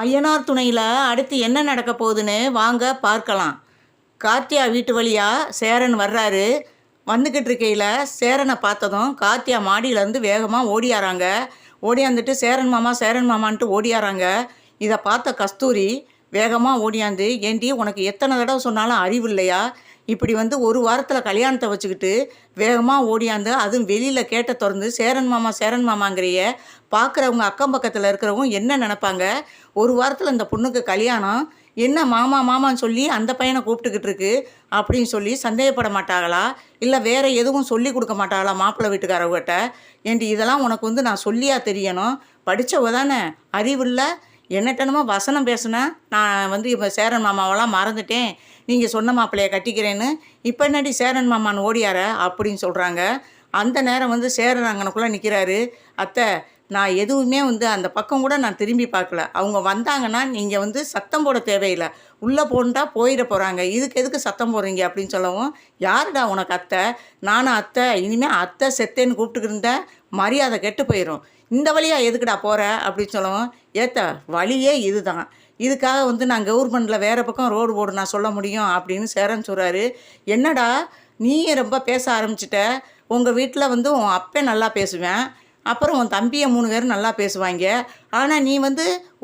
ஐயனார் துணையில் அடுத்து என்ன நடக்க போகுதுன்னு வாங்க பார்க்கலாம். கார்த்தியா வீட்டு வழியாக சேரன் வர்றாரு. வந்துக்கிட்டு இருக்கையில் சேரனை பார்த்ததும் கார்த்தியா மாடியிலேருந்து வேகமாக ஓடியாராங்க. ஓடியாந்துட்டு சேரன் மாமான்ட்டு ஓடியாராங்க. இதை பார்த்த கஸ்தூரி வேகமாக ஓடியாந்து, ஏண்டி உனக்கு எத்தனை தடவை சொன்னாலும் அறிவு இல்லையா? இப்படி ஒரு வாரத்தில் கல்யாணத்தை வச்சுக்கிட்டு வேகமாக ஓடியாந்து, அதுவும் வெளியில் கேட்ட திறந்து சேரன் மாமாங்கிறைய பார்க்குறவங்க அக்கம் பக்கத்தில் இருக்கிறவங்க என்ன நினப்பாங்க? ஒரு வாரத்தில் இந்த பொண்ணுக்கு கல்யாணம், என்ன மாமான்னு சொல்லி அந்த பையனை கூப்பிட்டுக்கிட்டு இருக்கு அப்படின்னு சொல்லி சந்தேகப்பட மாட்டாங்களா? இல்லை வேறு எதுவும் சொல்லி கொடுக்க மாட்டாங்களா மாப்பிள்ளை வீட்டுக்காரவங்கிட்ட? ஏண்டி இதெல்லாம் உனக்கு நான் சொல்லியா தெரியணும்? படித்தவ தானே, அறிவில்லை. என்னட்டனமோ வசனம் பேசுனேன். நான் இப்போ சேரன் மாமாவெல்லாம் மறந்துட்டேன், நீங்கள் சொன்ன மாப்பிள்ளையை கட்டிக்கிறேன்னு. இப்போ என்னடி சேரன் மாமான்னு ஓடியார அப்படின்னு சொல்கிறாங்க. அந்த நேரம் சேரன் அங்கனக்குள்ளே நிற்கிறாரு. அத்தை, நான் எதுவுமே அந்த பக்கம் கூட நான் திரும்பி பார்க்கல. அவங்க வந்தாங்கன்னா நீங்கள் சத்தம் போட தேவையில்லை, உள்ளே போன்ட்டா போயிட போகிறாங்க, இதுக்கு எதுக்கு சத்தம் போடுறீங்க அப்படின்னு சொல்லவும், யாருடா உனக்கு அத்தை? நானும் அத்தை, இனிமேல் அத்தை செத்தேன்னு கூப்பிட்டுக்கிட்டு இருந்தேன், மரியாதை கெட்டு போயிடும், இந்த வழியாக எதுக்குடா போகிற அப்படின்னு சொல்லவும், ஏத்த வழியே இது தான், இதுக்காக நான் கவர்மெண்ட்டில் வேறு பக்கம் ரோடு போடு நான் சொல்ல முடியும் அப்படின்னு சேரன் சொல்கிறாரு. என்னடா நீ ரொம்ப பேச ஆரம்பிச்சிட்ட? உங்கள் வீட்டில் உன் அப்பே நல்லா பேசுவேன், அப்புறம் உன் தம்பியை 3 பேரும் நல்லா பேசுவாங்க, ஆனால் நீ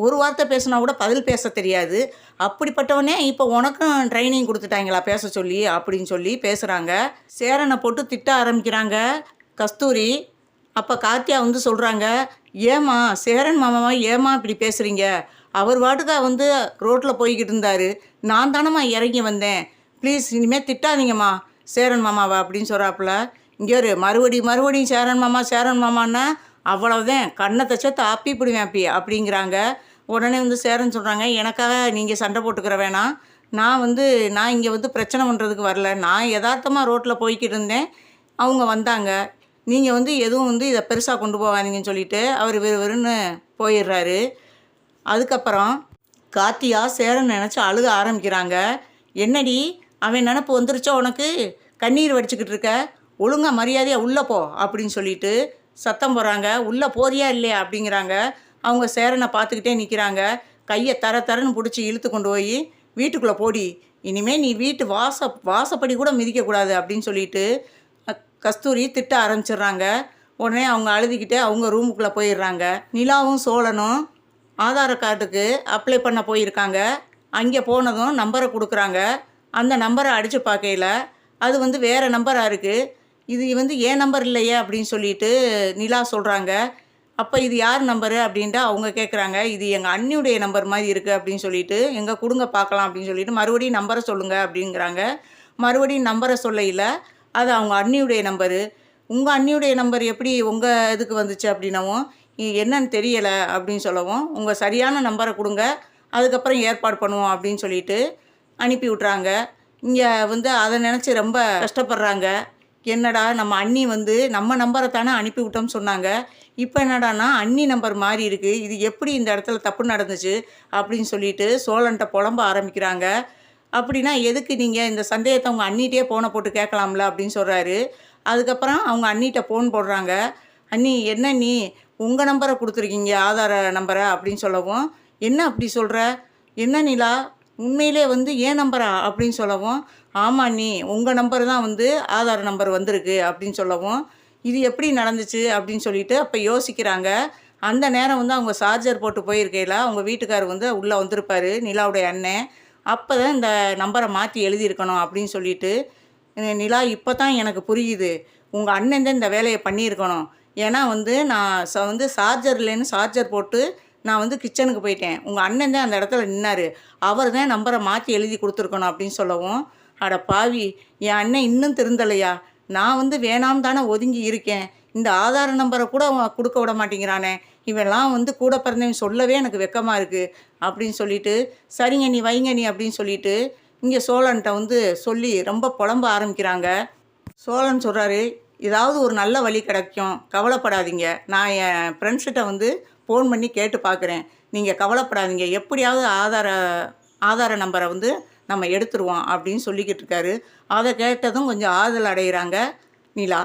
ஒரு வார்த்தை பேசுனா கூட பதில் பேச தெரியாது. அப்படிப்பட்டவனே இப்போ உனக்கும் ட்ரைனிங் கொடுத்துட்டாங்களா பேச சொல்லி அப்படின்னு சொல்லி பேசுகிறாங்க. சேரனை போட்டு திட்ட ஆரம்பிக்கிறாங்க கஸ்தூரி. அப்போ கார்த்தியா சொல்கிறாங்க, ஏம்மா சேரன் மாமாவா ஏம்மா இப்படி பேசுகிறீங்க? அவர் வாட்டுக்கா ரோட்டில் போய்கிட்டு இருந்தார், நான் தானம்மா இறங்கி வந்தேன், ப்ளீஸ் இனிமேல் திட்டாதீங்கம்மா சேரன் மாமாவா அப்படின்னு சொல்கிறாப்புல. இங்கே ஒரு மறுபடியும் சேரன் மாமான்னா அவ்வளோதான், கண்ணை தச்சத்தை ஆப்பிப்பிடுவேன் அப்படிங்கிறாங்க. உடனே சேரன் சொல்கிறாங்க, எனக்காக நீங்கள் சண்டை போட்டுக்கிற வேணாம், நான் இங்கே பிரச்சனை பண்ணுறதுக்கு வரல, நான் யதார்த்தமாக ரோட்டில் போய்கிட்டு இருந்தேன், அவங்க வந்தாங்க, நீங்கள் எதுவும் இதை பெருசாக கொண்டு போகாதீங்கன்னு சொல்லிவிட்டு அவர் வெறுன்னு போயிடுறாரு. அதுக்கப்புறம் கார்த்தியா சேரன் நினச்சி அழுக ஆரம்பிக்கிறாங்க. என்னடி அவன் நினப்பு வந்துருச்சோ உனக்கு? கண்ணீர் வடிச்சுக்கிட்டு இருக்க, ஒழுங்காக மரியாதையாக உள்ளே போ அப்படின்னு சொல்லிட்டு சத்தம் போடுறாங்க. உள்ளே போறியா இல்லையா அப்படிங்கிறாங்க. அவங்க சேரனை பார்த்துக்கிட்டே நிற்கிறாங்க. கையை தரன்னு பிடிச்சி இழுத்து கொண்டு போய் வீட்டுக்குள்ளே போடி, இனிமேல் நீ வீட்டு வாசப்படி கூட மிதிக்கக்கூடாது அப்படின்னு சொல்லிட்டு கஸ்தூரி திட்ட ஆரம்பிச்சிடுறாங்க. உடனே அவங்க அழுதுகிட்டே அவங்க ரூமுக்குள்ளே போயிடுறாங்க. நிலாவும் சோழனும் ஆதார கார்டுக்கு அப்ளை பண்ண போயிருக்காங்க. அங்கே போனதும் நம்பரை கொடுக்குறாங்க. அந்த நம்பரை அடித்து பார்க்கையில் அது வேறு நம்பராக இருக்குது. இது ஏன் நம்பர் இல்லையே அப்படின்னு சொல்லிட்டு நிலா சொல்கிறாங்க. அப்போ இது யார் நம்பரு அப்படின்ட்டு அவங்க கேட்குறாங்க. இது எங்கள் அண்ணியுடைய நம்பர் மாதிரி இருக்குது அப்படின்னு சொல்லிட்டு, எங்கே கொடுங்க பார்க்கலாம் அப்படின்னு சொல்லிட்டு மறுபடியும் நம்பரை சொல்லுங்கள் அப்படிங்கிறாங்க. மறுபடியும் நம்பரை சொல்லையில் அது அவங்க அண்ணியுடைய நம்பரு. உங்கள் அண்ணியுடைய நம்பர் எப்படி உங்கள் இதுக்கு வந்துச்சு அப்படின்னவும், என்னன்னு தெரியலை அப்படின்னு சொல்லவும், உங்கள் சரியான நம்பரை கொடுங்க, அதுக்கப்புறம் ஏற்பாடு பண்ணுவோம் அப்படின்னு சொல்லிட்டு அனுப்பி விட்றாங்க. இங்கே அதை நினச்சி ரொம்ப கஷ்டப்படுறாங்க. என்னடா நம்ம அண்ணி நம்ம நம்பரை தானே அனுப்பி விட்டோம்னு சொன்னாங்க, இப்போ என்னடானா அண்ணி நம்பர் மாறி இருக்குது, இது எப்படி இந்த இடத்துல தப்பு நடந்துச்சு அப்படின்னு சொல்லிட்டு சோழன்ட்ட புலம்ப ஆரம்பிக்கிறாங்க. அப்படின்னா எதுக்கு நீங்கள் இந்த சந்தேகத்தை அவங்க அண்ணிகிட்டே ஃபோனை போட்டு கேட்கலாம்ல அப்படின்னு சொல்கிறாரு. அதுக்கப்புறம் அவங்க அண்ணிகிட்ட ஃபோன் போடுறாங்க. அண்ணி, என்ன நீ உங்கள் நம்பரை கொடுத்துருக்கீங்க ஆதார நம்பரை அப்படின்னு சொல்லவும், என்ன அப்படி சொல்கிற? என்ன நிலா, உண்மையிலே ஏன் நம்பரா அப்படின்னு சொல்லவும், ஆமாம் நீ உங்கள் நம்பர் தான் ஆதார நம்பர் வந்திருக்கு அப்படின்னு சொல்லவும், இது எப்படி நடந்துச்சு அப்படின்னு சொல்லிட்டு அப்போ யோசிக்கிறாங்க. அந்த நேரம் அவங்க சார்ஜர் போட்டு போயிருக்கையில் அவங்க வீட்டுக்காரர் உள்ளே வந்திருப்பார், நிலாவுடைய அண்ணன். அப்போ தான் இந்த நம்பரை மாற்றி எழுதியிருக்கணும் அப்படின்னு சொல்லிட்டு, நிலா இப்போ தான் எனக்கு புரியுது, உங்கள் அண்ணன் தான் இந்த வேலையை பண்ணியிருக்கணும். ஏன்னா நான் சார்ஜர் சார்ஜர் போட்டு நான் கிச்சனுக்கு போயிட்டேன், உங்கள் அண்ணன் தான் அந்த இடத்துல நின்னார், அவர் தான் நம்பரை மாற்றி எழுதி கொடுத்துருக்கணும் அப்படின்னு சொல்லவும், அட பாவி, என் அண்ணன் இன்னும் திருந்தலையா? நான் வேணாம் தானே ஒதுங்கி இருக்கேன், இந்த ஆதார நம்பரை கூட கொடுக்க விட மாட்டேங்கிறானே, இவெல்லாம் கூட பிறந்தவன் சொல்லவே எனக்கு வெக்கமாக இருக்குது அப்படின்னு சொல்லிட்டு, சரிங்க நீ வைங்க நீ அப்படின்னு சொல்லிட்டு இங்கே சோழன்ட்ட சொல்லி ரொம்ப புலம்ப ஆரம்பிக்கிறாங்க. சோழன் சொல்கிறாரு, ஏதாவது ஒரு நல்ல வழி கிடைக்கும், கவலைப்படாதீங்க, நான் என் ஃப்ரெண்ட்ஸ்கிட்ட ஃபோன் பண்ணி கேட்டு பார்க்குறேன், நீங்கள் கவலைப்படாதீங்க, எப்படியாவது ஆதார நம்பரை நம்ம எடுத்துருவோம் அப்படின்னு சொல்லிக்கிட்டு இருக்காரு. அதை கேட்டதும் கொஞ்சம் ஆறுதல் அடைகிறாங்க நிலா.